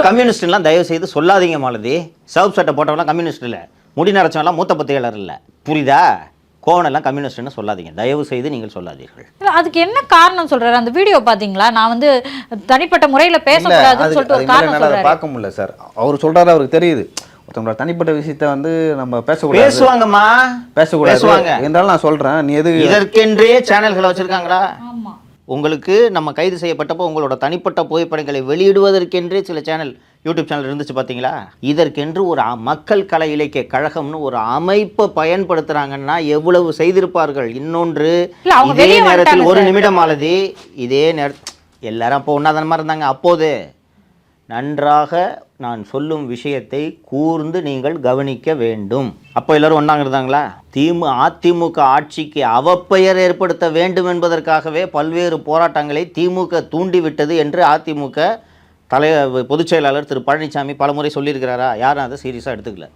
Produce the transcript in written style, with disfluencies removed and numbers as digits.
கம்யூனிஸ்ட்லாம் தயவு செய்து சொல்லாதீங்க மாலதி. சவுப் சட்டை போட்டவங்களாம் கம்யூனிஸ்ட் இல்லை, முடி நரைச்சவங்களாம் மூத்த பத்திரிகையாளர் இல்லை, புரியுதா? கோவனெல்லாம் கம்யூனிஸ்ட்னு சொல்லாதீங்க, தயவு செய்து நீங்கள் சொல்லாதீர்கள். அதுக்கு என்ன காரணம் சொல்றாரு? அந்த வீடியோ பாத்தீங்களா? நான் வந்து தனிப்பட்ட முறையில் பேசக்கூடாதுன்னு சொல்லிட்டு ஒரு காரணம் சொல்றாரு. பார்க்க முடியல சார், அவர் சொல்றாரு, அவருக்கு தெரியுது ஒருத்தவங்களோட தனிப்பட்ட விஷயத்த வந்து நம்ம பேசக்கூடாது. பேசுவாங்கம்மா, பேசக்கூடாது என்றாலும் நான் சொல்றேன், நீ எது இதற்கென்றே சேனல்களை வச்சிருக்காங்களா? உங்களுக்கு நம்ம கைது செய்யப்பட்டப்போ உங்களோட தனிப்பட்ட புகைப்படங்களை வெளியிடுவதற்கென்றே சில சேனல், யூடியூப் சேனல் இருந்துச்சு பார்த்தீங்களா? இதற்கென்று ஒரு மக்கள் கலை இலக்கிய கழகம்னு ஒரு அமைப்பை பயன்படுத்துகிறாங்கன்னா எவ்வளவு செய்திருப்பார்கள். இன்னொன்று, இதே நேரத்தில் ஒரு நிமிடம் ஆனது, இதே நேரத்தில் எல்லாரும் அப்போ ஒன்றாதனமாக இருந்தாங்க. அப்போது நன்றாக நான் சொல்லும் விஷயத்தை கூர்ந்து நீங்கள் கவனிக்க வேண்டும். அப்போ எல்லாரும் ஒன்றாங்க இருந்தாங்களா? அதிமுக ஆட்சிக்கு அவப்பெயர் ஏற்படுத்த வேண்டும் என்பதற்காகவே பல்வேறு போராட்டங்களை திமுக தூண்டிவிட்டது என்று அதிமுக பொதுச் செயலாளர் திரு பழனிசாமி பலமுறை சொல்லியிருக்கிறாரா? யாரும் அதை சீரியஸாக எடுத்துக்கல.